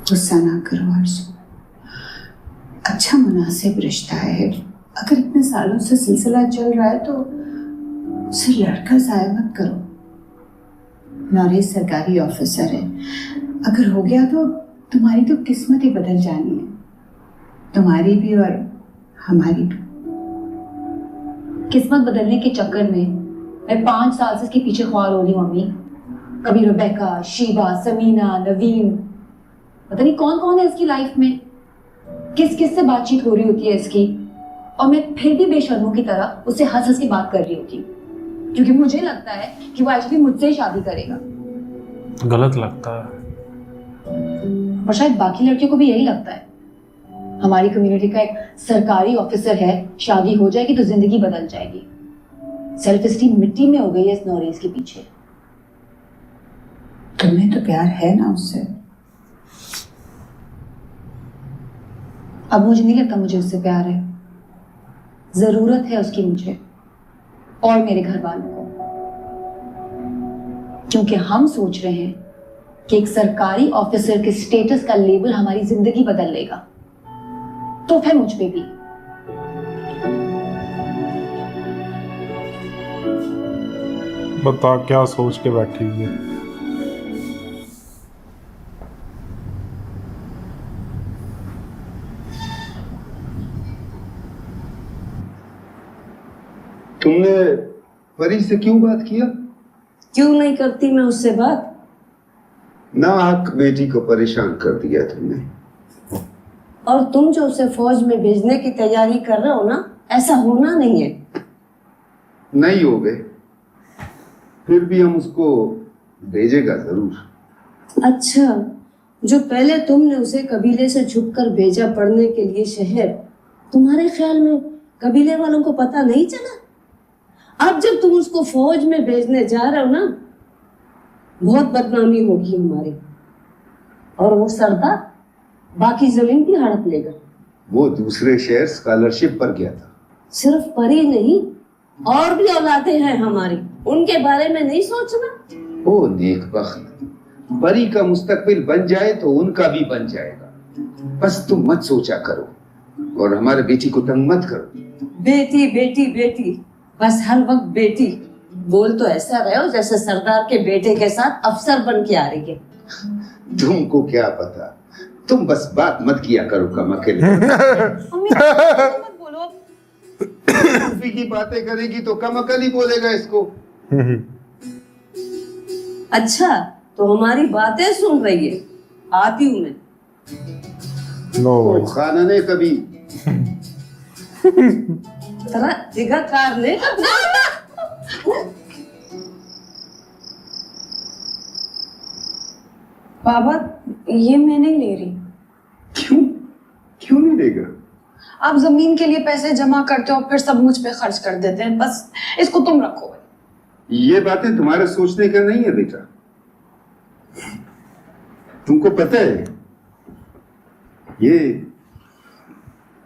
गुस्सा ना करो आरज़ू, अच्छा मुनासिब रिश्ता है। अगर इतने सालों से सिलसिला चल रहा है तो उसे लड़का ज़ाया मत करो। नौरेश सरकारी ऑफिसर है, अगर हो गया तो तुम्हारी तो किस्मत ही बदल जानी है, तुम्हारी भी और हमारी भी। किस्मत बदलने के चक्कर में मैं 5 साल से इसके पीछे ख्वार हो रही हूँ मम्मी। कभी रुबैका, शीबा, समीना, नवीन, पता नहीं कौन कौन है इसकी लाइफ में, किस किस से बातचीत हो रही होती है इसकी, और मैं फिर भी बेशर्मों की तरह उससे हंस हंस के बात कर रही होती हूँ, क्योंकि मुझे लगता है कि वो एक्चुअली मुझसे ही शादी करेगा। गलत लगता है, और शायद बाकी लड़कियों को भी यही लगता है। हमारी कम्युनिटी का एक सरकारी ऑफिसर है, शादी हो जाएगी तो जिंदगी बदल जाएगी। सेल्फ एस्टीम मिट्टी में हो गई है इस नौरेज के पीछे। तुम्हें तो प्यार है ना उससे? अब मुझे नहीं लगता मुझे उससे प्यार है, जरूरत है उसकी मुझे और मेरे घर वालों को, क्योंकि हम सोच रहे हैं कि एक सरकारी ऑफिसर के स्टेटस का लेबल हमारी जिंदगी बदल लेगा, तो फिर मुझ पे भी। बता क्या सोच के बैठी हुई है। तुमने परी से क्यों बात किया? क्यों नहीं करती मैं उससे बात? ना हक बेटी को परेशान कर दिया तुमने। और तुम जो उसे फौज में भेजने की तैयारी कर रहे हो ना, ऐसा होना नहीं है। नहीं हो गए, फिर भी हम उसको भेजेगा जरूर। अच्छा, जो पहले तुमने उसे कबीले से छुपकर भेजा पढ़ने के लिए शहर, तुम्हारे ख्याल में कबीले वालों को पता नहीं चला? अब जब तुम उसको फौज में भेजने जा रहे हो ना, बहुत बदनामी होगी हमारी, और वो सरदार बाकी जमीन भी हड़प लेगा। वो दूसरे शहर स्कॉलरशिप पर गया था। सिर्फ परी नहीं, और भी औलादें हैं हमारी, उनके बारे में नहीं सोचना? ओ नेकबख्त, परी का मुस्तकबिल बन जाए तो उनका भी बन जाएगा। बस तुम मत सोचा करो और हमारे बेटी को तंग मत करो। बेटी बेटी बेटी, बस हर वक्त बेटी। बोल तो ऐसा रहे हो जैसे सरदार के बेटे के साथ अफसर बन के आ रही है। तुमको क्या पता, तुम बस बात मत किया करो कमअक्ल। मम्मी मत बोलो। सूफी की बातें करेगी तो कमअक्ल ही बोलेगा इसको। अच्छा, तो हमारी बातें सुन रही है? आती हूँ मैं। तो खाना ने कभी तेरा जिगर कार ले। बाबा, ये मैं नहीं ले रही। क्यों क्यों नहीं देगा? आप जमीन के लिए पैसे जमा करते हो फिर सब मुझ पे खर्च कर देते हैं, बस इसको तुम रखो। ये बातें तुम्हारे सोचने का नहीं है बेटा। तुमको पता है ये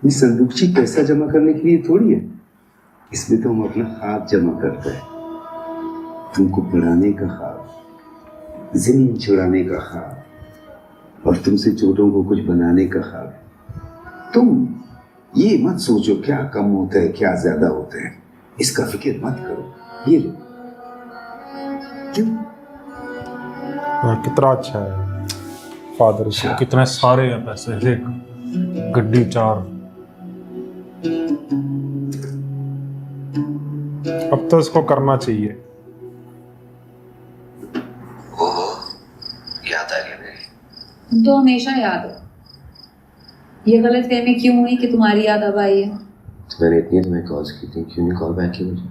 संदूकची पैसा जमा करने के लिए थोड़ी है, इसमें तो हम अपना ख्वाब जमा करते हैं। तुमको पढ़ाने का ख्वाब, जमीन छुड़ाने का ख्वाब, और तुमसे छोटों को कुछ बनाने का ख्वाब। तुम ये मत सोचो क्या कम होता है क्या ज्यादा होता है, इसका फिक्र मत करो। ये लो। क्यों? कितना अच्छा है फादर से, कितने सारे हैं पैसे, देख गड्डी 4। अब तो इसको करना चाहिए। याद आ गया मेरी। तो हमेशा याद हो। ये गलत फहमी क्यों हुई कि तुम्हारी याद अब आई है? मैंने इतनी तुम्हें कॉल्स की थी, क्यों नहीं कॉल बैक की मुझे?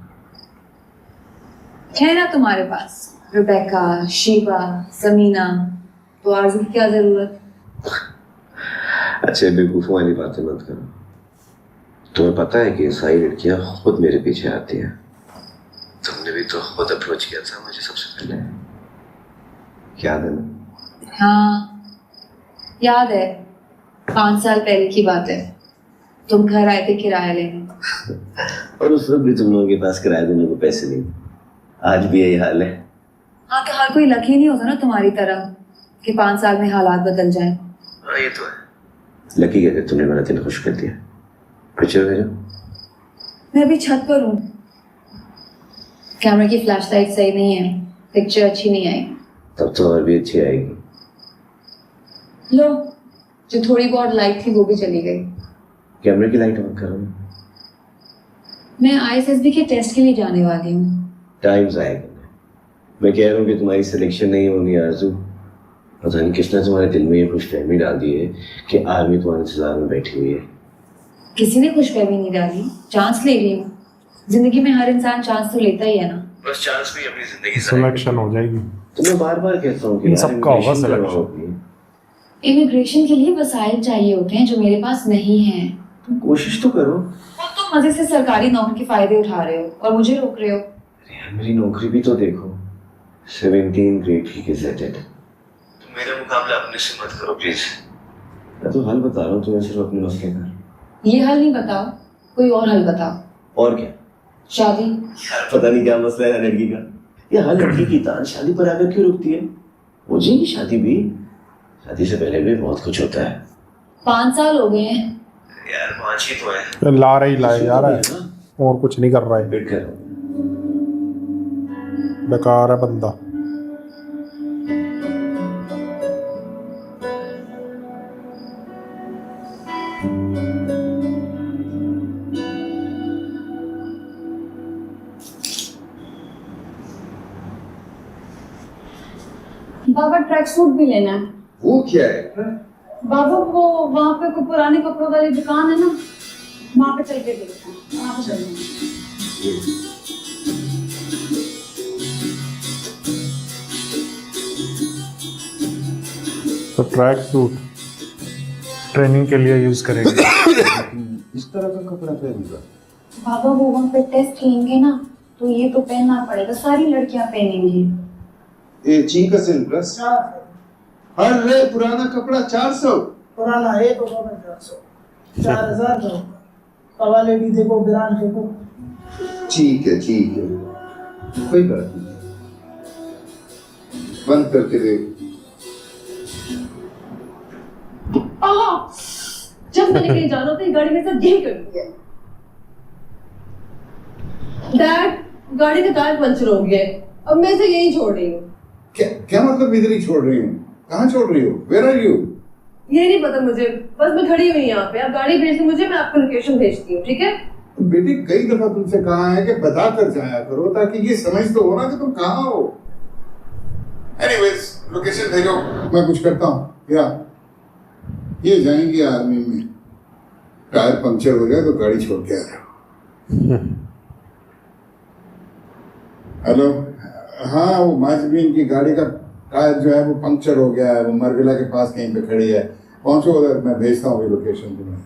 है ना तुम्हारे पास रुबैका, शीबा, समीना, तो आरज़ू की क्या जरूरत? अच्छे बेवकूफ़ों वाली बातें मत करो। तुम्हें पता है कि सारी लड़कियां खुद मेरे पीछे आती हैं। तुमने भी तो खुद अप्रोच किया था मुझे सबसे पहले, याद है ना? हाँ याद है, 5 साल पहले की बात है। तुम घर आए थे किराया लेने, और उस वक्त भी तुम लोगों के पास किराया देने को पैसे नहीं थे। आज भी यही हाल है। हाँ तो हर कोई लकी नहीं होता ना तुम्हारी तरह कि 5 साल में हालात बदल जाए। हाँ ये तो है। लकी कहते तूने मेरा दिल खुश कर दिया। पिक्चर भेजो। मैं अभी छत पर हूँ, कैमरे की फ्लैशलाइट सही नहीं है, पिक्चर अच्छी नहीं आई। तब तो और भी अच्छी आएगी। लो, जो थोड़ी बहुत लाइट थी वो भी चली गई। कैमरे की लाइट ऑन करो। मैं ISSB के टेस्ट के लिए जाने वाली हूँ। टाइम जाएगा। मैं कह रहा हूँ कि तुम्हारी सिलेक्शन नहीं होनी आरज़ू। पता नहीं किसने तुम्हारे दिल में ये खुशफहमी डाल दी है कि आर्मी तुम्हारे इंतजार में बैठी हुई है। किसी ने खुशफहमी नहीं डाली, चांस ले रही हूँ। जिंदगी में हर इंसान चांस तो लेता ही है ना। बस चांस भी अपनी जिंदगी सिलेक्शन हो जाएगी। तो मैं बार बार कहता हूँ कि इन सबका होगा सिलेक्शन। इमिग्रेशन के लिए वसाइल चाहिए होते हैं जो मेरे पास नहीं है। तुम कोशिश तो करो। और तुम मजे से सरकारी नौकरी के फायदे उठा रहे हो और मुझे रोक रहे हो। अरे यार मेरी नौकरी भी तो देखो। 17 ग्रेड की गेजेटेड। तुम मेरे मुकाबले अपने से मत करो प्लीज। मैं तो हल बता रहा हूँ तुम्हें, सिर्फ अपने मसले का। ये हल नहीं बताओ, कोई और हल बताओ। और क्या? शादी। यार पता नहीं क्या मसला है लड़की का। ये हर लड़की की तान शादी पर आकर क्यों रुकती है? हो जाएगी शादी भी। शादी से पहले भी बहुत कुछ होता है। 5 साल हो गए हैं। यार 5 ही तो है। ला रही लाए जा रहा है और कुछ नहीं कर रहा है। वेट करो। बेकार है बंदा। बाबा ट्रैक सूट भी लेना है। वो क्या है? बाबा वो वहाँ पे कोई पुराने कपड़ों वाली दुकान है ना, वहाँ पे चल के देखते हैं। वहाँ पे चलेंगे। तो ट्रैक सूट ट्रेनिंग के लिए यूज करेंगे। इस तरह का कपड़ा पहनूंगा? बाबा वो वहाँ पे टेस्ट लेंगे ना, तो ये तो पहनना पड़ेगा, सारी लड़कियाँ पहनेंगी। ये चीका सिल प्लस। अरे पुराना कपड़ा 400। पुराना है तो 400 4000 का क्वालिटी देखो, ब्रांड देखो। ठीक है कोई बात नहीं, बंद करके देख। जब मैंने कहीं जाना तो ये गाड़ी में से यही कर दिया। डैड, गाड़ी का टायर पंचर हो गया, अब मैं इसे यहीं छोड़ रही हूँ। क्या मतलब इधर ही छोड़ रही हूँ? कहाँ छोड़ रही हो? Where are you? ये नहीं पता मुझे, बस मैं खड़ी हुई यहाँ पे। आप गाड़ी भेज दो मुझे, मैं आपको लोकेशन भेजती हूँ, ठीक है? बेटी कई दफा तुमसे कहा है कि बता कर जाया करो ताकि ये समझ तो हो ना कि तुम कहाँ हो। Anyways, लोकेशन भेजो, मैं कुछ करता हूँ। या ये जाएंगे आर्मी में, टायर पंक्चर हो जाए तो गाड़ी छोड़ के आ जाओ। हेलो, हाँ वो माजबीन की गाड़ी का टायर जो है वो पंक्चर हो गया है, वो मरविला के पास कहीं पे खड़ी है। पहुंचो उधर, मैं भेजता हूँ लोकेशन तुम्हें।